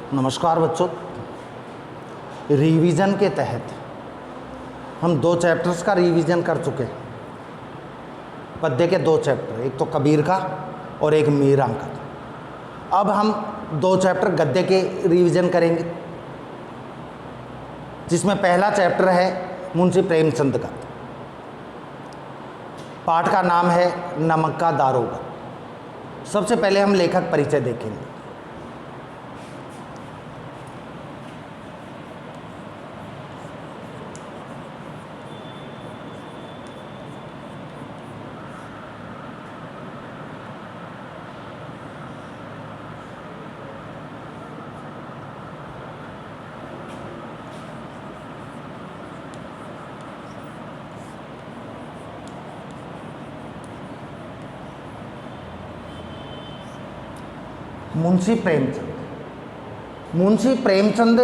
नमस्कार बच्चों। रिवीजन के तहत हम 2 चैप्टर्स का रिवीजन कर चुके हैं। पद्य के 2 चैप्टर, एक तो कबीर का और एक मीरा का। अब हम 2 चैप्टर गद्य के रिवीजन करेंगे, जिसमें पहला चैप्टर है मुंशी प्रेमचंद का। पाठ का नाम है नमक का दारोगा। सबसे पहले हम लेखक परिचय देखेंगे। मुंशी प्रेमचंद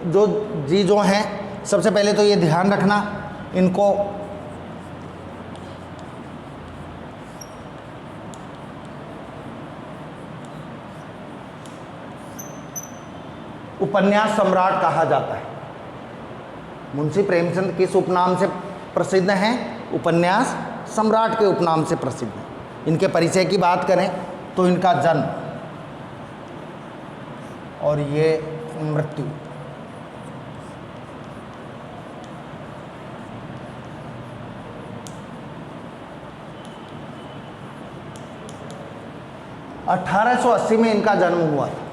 जो हैं, सबसे पहले तो ये ध्यान रखना, इनको उपन्यास सम्राट कहा जाता है। मुंशी प्रेमचंद किस उपनाम से प्रसिद्ध हैं? उपन्यास सम्राट के उपनाम से प्रसिद्ध हैं। इनके परिचय की बात करें तो इनका जन्म और ये मृत्यु 1880 में इनका जन्म हुआ था।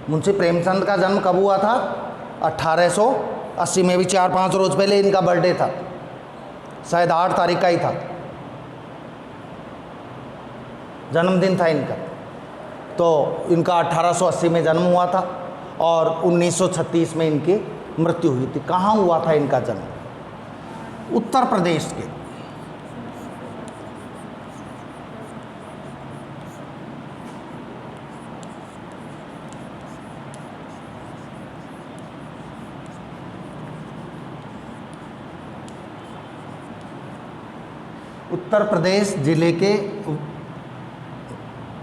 मुंशी प्रेमचंद का जन्म कब हुआ था? 1880 में। भी 4-5 रोज पहले इनका बर्थडे था, शायद 8 तारीख का ही था, जन्मदिन था इनका। तो इनका 1880 में जन्म हुआ था और 1936 में इनकी मृत्यु हुई थी। कहाँ हुआ था इनका जन्म? उत्तर प्रदेश के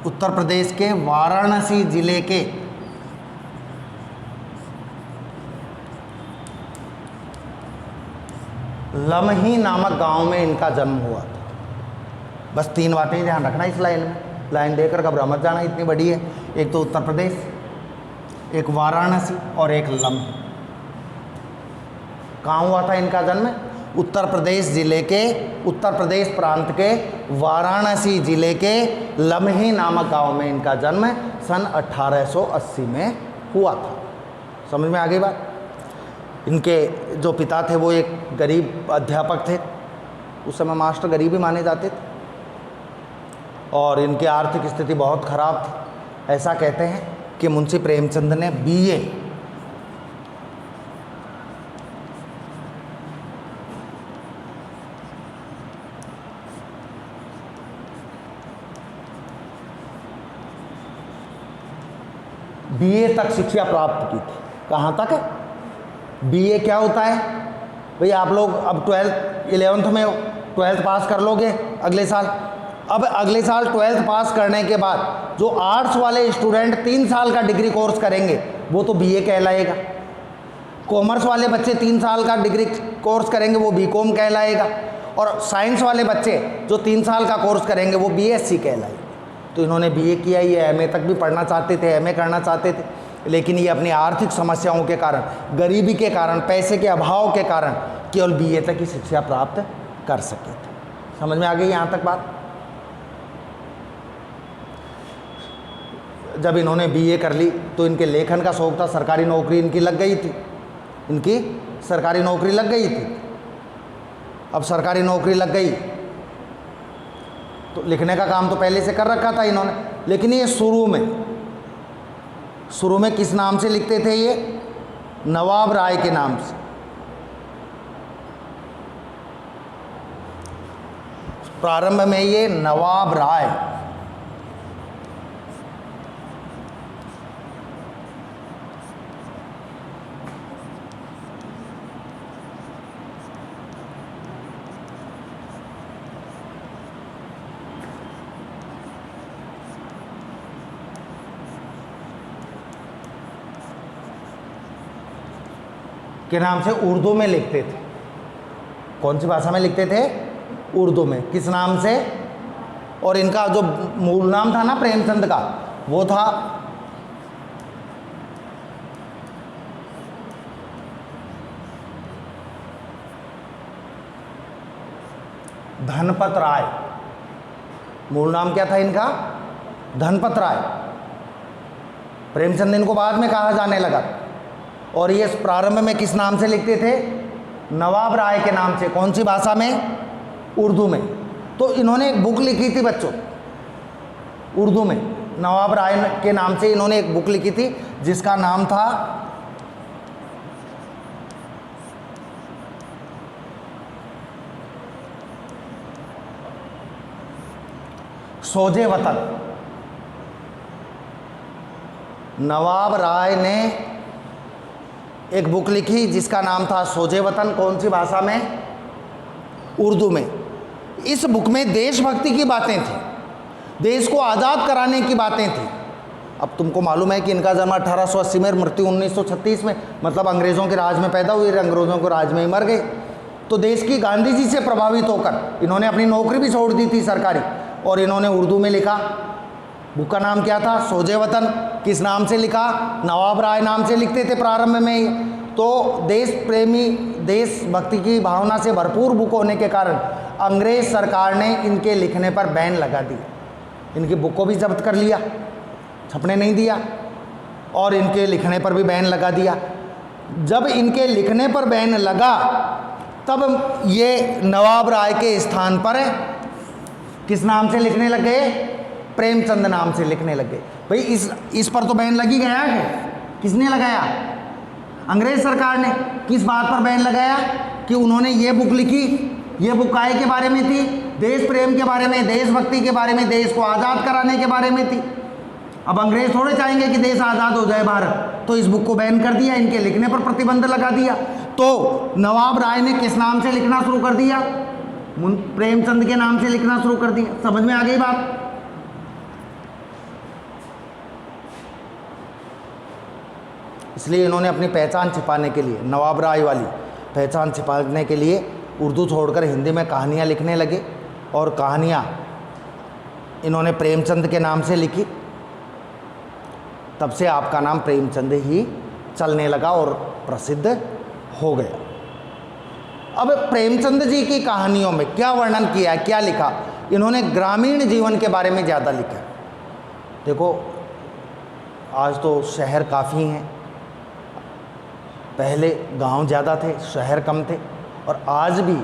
उत्तर प्रदेश के वाराणसी जिले के लमही नामक गांव में इनका जन्म हुआ था। बस 3 बातें ध्यान रखना इस लाइन में, लाइन देकर घबरा मत जाना, इतनी बड़ी है। एक तो उत्तर प्रदेश, एक वाराणसी और एक लमही। कहाँ हुआ था इनका जन्म? उत्तर प्रदेश प्रांत के वाराणसी जिले के लमही नामक गांव में इनका जन्म सन 1880 में हुआ था। समझ में आ गई बात? इनके जो पिता थे वो एक गरीब अध्यापक थे। उस समय मास्टर गरीब ही माने जाते थे और इनकी आर्थिक स्थिति बहुत खराब थी। ऐसा कहते हैं कि मुंशी प्रेमचंद ने बीए तक शिक्षा प्राप्त की थी। कहाँ तक? बीए क्या होता है भाई? आप लोग अब 11th में 12th पास कर लोगे अगले साल। अब अगले साल 12th पास करने के बाद जो आर्ट्स वाले स्टूडेंट 3 साल का डिग्री कोर्स करेंगे वो तो बीए कहलाएगा। कॉमर्स वाले बच्चे 3 साल का डिग्री कोर्स करेंगे वो बीकॉम कहलाएगा। और साइंस वाले बच्चे जो 3 साल का कोर्स करेंगे वो बीएससी कहलाएगा। तो इन्होंने बीए किया, ये एमए तक भी पढ़ना चाहते थे, एमए करना चाहते थे, लेकिन ये अपनी आर्थिक समस्याओं के कारण, गरीबी के कारण, पैसे के अभाव के कारण केवल बीए तक ही शिक्षा प्राप्त कर सके थे। समझ में आ गई यहाँ तक बात? जब इन्होंने बीए कर ली तो इनके लेखन का शौक था। सरकारी नौकरी इनकी लग गई थी, अब सरकारी नौकरी लग गई तो लिखने का काम तो पहले से कर रखा था इन्होंने। लेकिन ये शुरू में किस नाम से लिखते थे? ये नवाब राय के नाम से। प्रारंभ में ये नवाब राय के नाम से उर्दू में लिखते थे। कौन सी भाषा में लिखते थे? उर्दू में। किस नाम से? और इनका जो मूल नाम था ना प्रेमचंद का, वो था धनपत राय। मूल नाम क्या था इनका? धनपत राय। प्रेमचंद इनको बाद में कहा जाने लगा। और ये प्रारंभ में किस नाम से लिखते थे? नवाब राय के नाम से। कौन सी भाषा में? उर्दू में। तो इन्होंने एक बुक लिखी थी बच्चों, उर्दू में। नवाब राय के नाम से इन्होंने एक बुक लिखी थी जिसका नाम था सोजे वतन। नवाब राय ने एक बुक लिखी जिसका नाम था सोजे वतन। कौन सी भाषा में? उर्दू में। इस बुक में देशभक्ति की बातें थी, देश को आज़ाद कराने की बातें थी। अब तुमको मालूम है कि इनका जन्म 1880 में, मृत्यु 1936 में, मतलब अंग्रेज़ों के राज में पैदा हुए, अंग्रेज़ों के राज में ही मर गए। तो देश की गांधी जी से प्रभावित होकर इन्होंने अपनी नौकरी भी छोड़ दी थी सरकारी, और इन्होंने उर्दू में लिखा। बुक का नाम क्या था? सोजे वतन। किस नाम से लिखा? नवाब राय नाम से लिखते थे प्रारंभ में। तो देश प्रेमी, देशभक्ति की भावना से भरपूर बुक होने के कारण अंग्रेज सरकार ने इनके लिखने पर बैन लगा दिया। इनकी बुक को भी जब्त कर लिया, छपने नहीं दिया, और इनके लिखने पर भी बैन लगा दिया। जब इनके लिखने पर बैन लगा तब ये नवाब राय के स्थान पर किस नाम से लिखने लग गए? प्रेमचंद नाम से लिखने लग गए। भाई इस पर तो बैन लगी गया है। किसने लगाया? अंग्रेज सरकार ने। किस बात पर बैन लगाया? कि उन्होंने ये बुक लिखी। ये बुक काय के बारे में थी? देश प्रेम के बारे में, देशभक्ति के बारे में, देश को आज़ाद कराने के बारे में थी। अब अंग्रेज थोड़े चाहेंगे कि देश आज़ाद हो जाए भारत, तो इस बुक को बैन कर दिया, इनके लिखने पर प्रतिबंध लगा दिया। तो नवाब राय ने किस नाम से लिखना शुरू कर दिया? प्रेमचंद के नाम से लिखना शुरू कर दिया। समझ में आ गई बात? इसलिए इन्होंने अपनी पहचान छिपाने के लिए, नवाब राय वाली पहचान छिपाने के लिए उर्दू छोड़कर हिंदी में कहानियाँ लिखने लगे, और कहानियाँ इन्होंने प्रेमचंद के नाम से लिखी। तब से आपका नाम प्रेमचंद ही चलने लगा और प्रसिद्ध हो गया। अब प्रेमचंद जी की कहानियों में क्या वर्णन किया है, क्या लिखा? इन्होंने ग्रामीण जीवन के बारे में ज़्यादा लिखा है। देखो, आज तो शहर काफ़ी हैं, पहले गांव ज़्यादा थे, शहर कम थे। और आज भी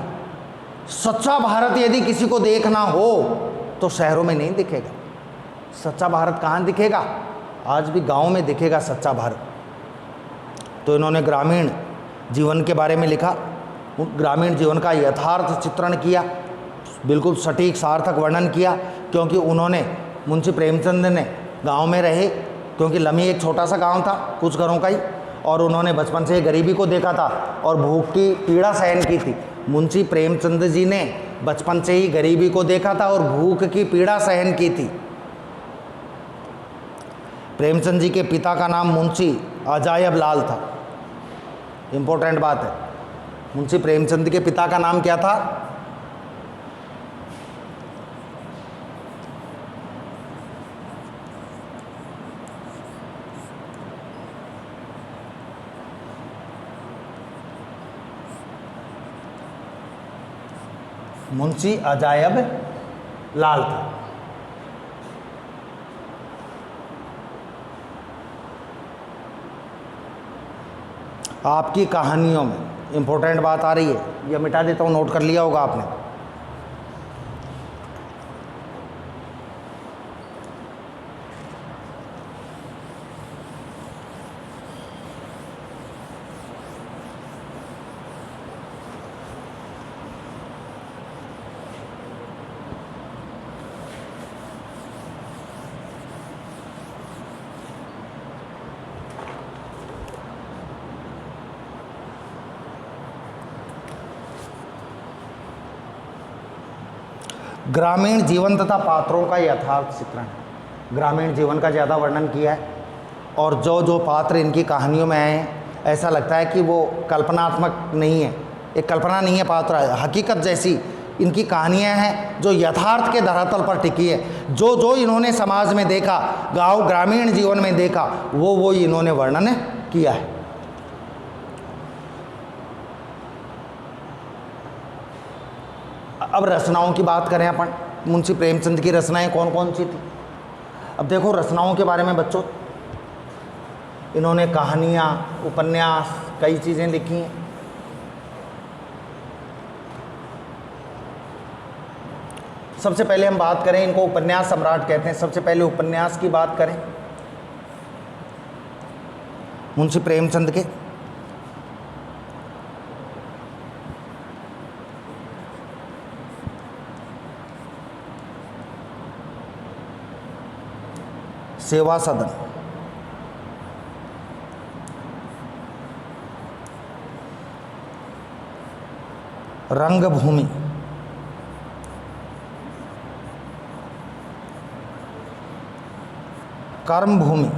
सच्चा भारत यदि किसी को देखना हो तो शहरों में नहीं दिखेगा। सच्चा भारत कहाँ दिखेगा? आज भी गांव में दिखेगा सच्चा भारत। तो इन्होंने ग्रामीण जीवन के बारे में लिखा, ग्रामीण जीवन का यथार्थ चित्रण किया, बिल्कुल सटीक सार्थक वर्णन किया। क्योंकि उन्होंने, मुंशी प्रेमचंद ने गांव में रहे, क्योंकि लमी एक छोटा सा गांव था, कुछ घरों का ही, और उन्होंने बचपन से गरीबी को देखा था और भूख की पीड़ा सहन की थी। मुंशी प्रेमचंद जी ने बचपन से ही गरीबी को देखा था और भूख की पीड़ा सहन की थी। प्रेमचंद जी के पिता का नाम मुंशी अजायब लाल था। इम्पोर्टेंट बात है, मुंशी प्रेमचंद के पिता का नाम क्या था? मुंशी अजायब लाल था। आपकी कहानियों में इंपॉर्टेंट बात आ रही है, यह मिटा देता हूँ, नोट कर लिया होगा आपने। ग्रामीण जीवन तथा पात्रों का यथार्थ चित्रण, ग्रामीण जीवन का ज़्यादा वर्णन किया है। और जो जो पात्र इनकी कहानियों में आए हैं ऐसा लगता है कि वो कल्पनात्मक नहीं है, एक कल्पना नहीं है पात्र, हकीकत जैसी इनकी कहानियाँ हैं जो यथार्थ के धरातल पर टिकी है। जो जो इन्होंने समाज में देखा, गांव ग्रामीण जीवन में देखा, वो इन्होंने वर्णन किया है। अब रचनाओं की बात करें अपन, मुंशी प्रेमचंद की रचनाएं कौन कौन सी थी। अब देखो रचनाओं के बारे में बच्चों, इन्होंने कहानियाँ, उपन्यास, कई चीज़ें लिखी हैं। सबसे पहले हम बात करें, इनको उपन्यास सम्राट कहते हैं। सबसे पहले उपन्यास की बात करें मुंशी प्रेमचंद के, सेवा सदन, रंगभूमि, कर्मभूमि,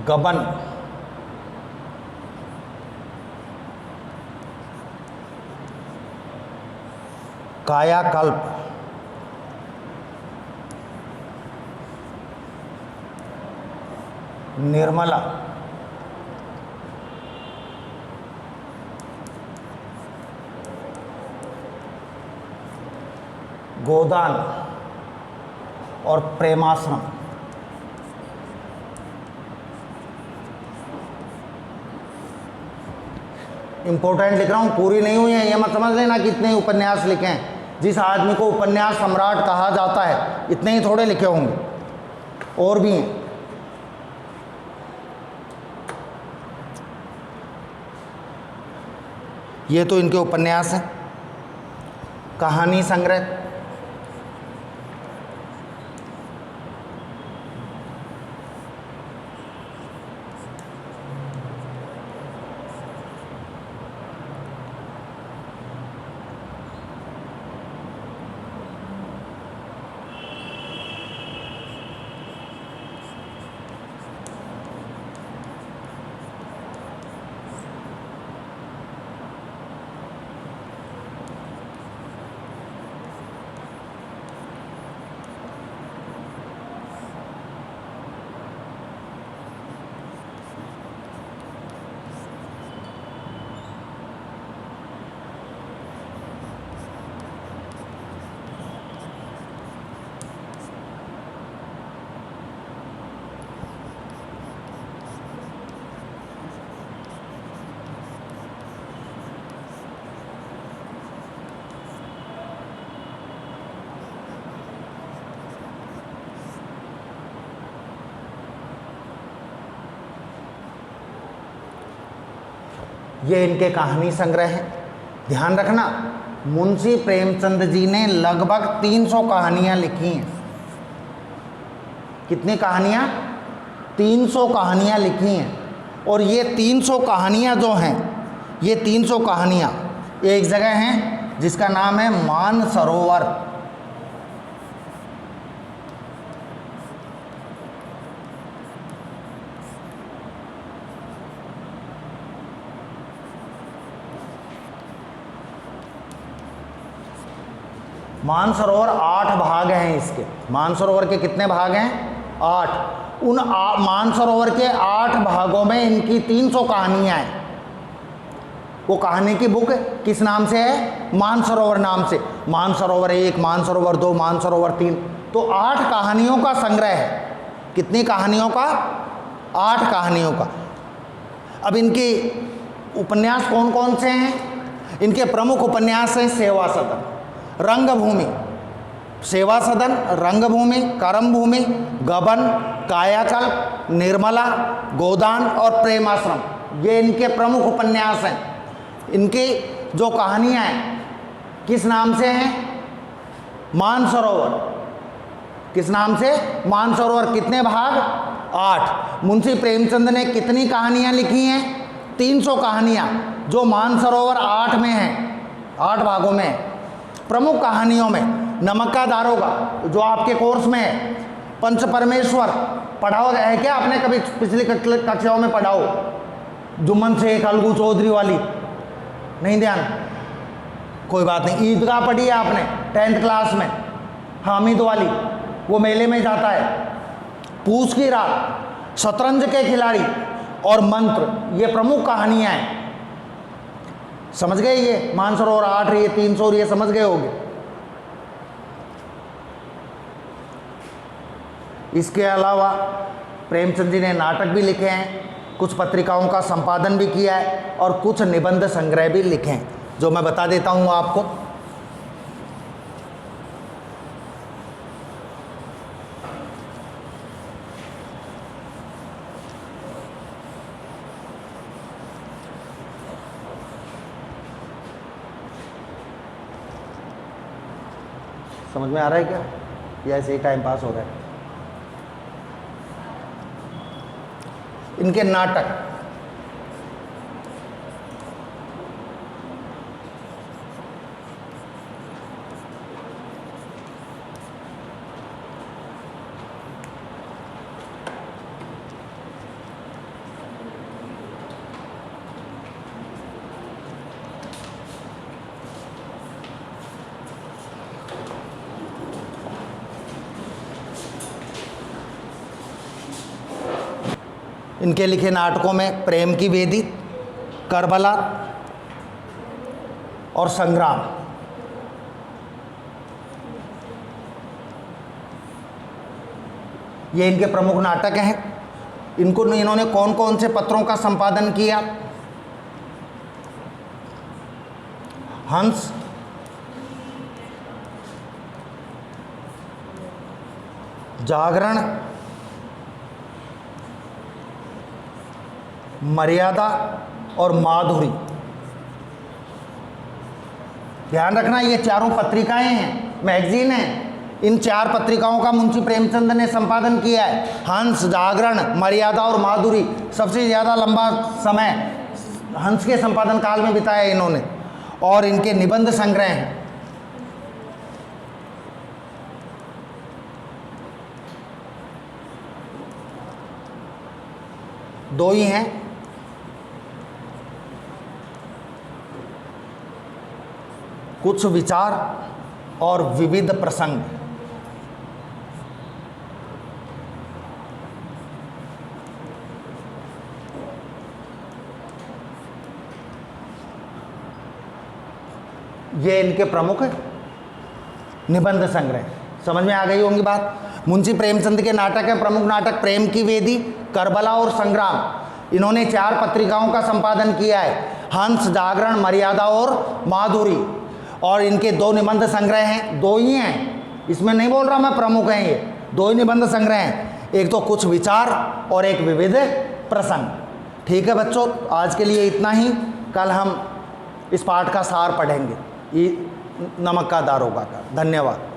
गबन, कायाकल्प, निर्मला, गोदान और प्रेमाश्रम। इंपॉर्टेंट लिख रहा हूँ, पूरी नहीं हुई है, ये मत समझ लेना कि इतने ही उपन्यास लिखे हैं। जिस आदमी को उपन्यास सम्राट कहा जाता है इतने ही थोड़े लिखे होंगे, और भी हैं। ये तो इनके उपन्यास हैं। कहानी संग्रह, ये इनके कहानी संग्रह है। ध्यान रखना, मुंशी प्रेमचंद जी ने लगभग 300 कहानियाँ लिखी हैं। कितनी कहानियाँ? 300 कहानियाँ लिखी हैं। और ये 300 कहानियाँ जो हैं, ये 300 कहानियाँ एक जगह हैं जिसका नाम है मानसरोवर। मानसरोवर 8 भाग हैं इसके। मानसरोवर के कितने भाग हैं? 8। उन मानसरोवर के 8 भागों में इनकी 300 कहानियाँ हैं। वो कहानी की बुक किस नाम से है? मानसरोवर नाम से। मानसरोवर 1, मानसरोवर 2, मानसरोवर 3, तो 8 कहानियों का संग्रह है। कितनी कहानियों का? 8 कहानियों का। अब इनके उपन्यास कौन कौन से हैं? इनके प्रमुख उपन्यास हैं सेवा सदन, रंगभूमि, सेवा सदन, रंगभूमि, कर्मभूमि, गबन, कायाकल्प, निर्मला, गोदान और प्रेमाश्रम। ये इनके प्रमुख उपन्यास हैं। इनकी जो कहानियाँ हैं किस नाम से हैं? मानसरोवर। किस नाम से? मानसरोवर। कितने भाग? 8। मुंशी प्रेमचंद ने कितनी कहानियाँ लिखी हैं? 300 कहानियाँ, जो मानसरोवर 8 में हैं, 8 भागों में। प्रमुख कहानियों में नमक का दारोगा जो आपके कोर्स में है, पंच परमेश्वर पढ़ाओ है क्या आपने कभी पिछली कक्षाओं में पढ़ाओ? जुम्मन शेख, अलगू चौधरी वाली नहीं ध्यान? कोई बात नहीं। ईदगाह पढ़ी है आपने 10th क्लास में, हामिद वाली, वो मेले में जाता है। पूछ की रात, शतरंज के खिलाड़ी और मंत्र, ये प्रमुख कहानियां हैं। समझ गए? ये मानसरोवर 8, ये 300, ये समझ गए होंगे। इसके अलावा प्रेमचंद जी ने नाटक भी लिखे हैं, कुछ पत्रिकाओं का संपादन भी किया है और कुछ निबंध संग्रह भी लिखे हैं, जो मैं बता देता हूं आपको। समझ में आ रहा है क्या, या ऐसे ही टाइम पास हो रहा है? इनके नाटक, इनके लिखे नाटकों में प्रेम की वेदी, करबला और संग्राम, ये इनके प्रमुख नाटक हैं। इन्होंने कौन कौन से पत्रों का संपादन किया? हंस, जागरण, मर्यादा और माधुरी। ध्यान रखना, ये चारों पत्रिकाएं हैं, मैगजीन हैं। इन 4 पत्रिकाओं का मुंशी प्रेमचंद ने संपादन किया है। हंस, जागरण, मर्यादा और माधुरी। सबसे ज़्यादा लंबा समय हंस के संपादन काल में बिताया इन्होंने। और इनके निबंध संग्रह हैं। दो ही हैं, कुछ विचार और विविध प्रसंग। ये इनके प्रमुख निबंध संग्रह। समझ में आ गई होंगी बात। मुंशी प्रेमचंद के नाटक है, प्रमुख नाटक प्रेम की वेदी, करबला और संग्राम। इन्होंने 4 पत्रिकाओं का संपादन किया है, हंस, जागरण, मर्यादा और माधुरी। और इनके 2 निबंध संग्रह हैं, 2 ही हैं, इसमें नहीं बोल रहा मैं प्रमुख हैं, ये 2 ही निबंध संग्रह हैं। एक तो कुछ विचार और एक विविध प्रसंग। ठीक है बच्चों, आज के लिए इतना ही। कल हम इस पाठ का सार पढ़ेंगे, नमक का दारोगा का। धन्यवाद।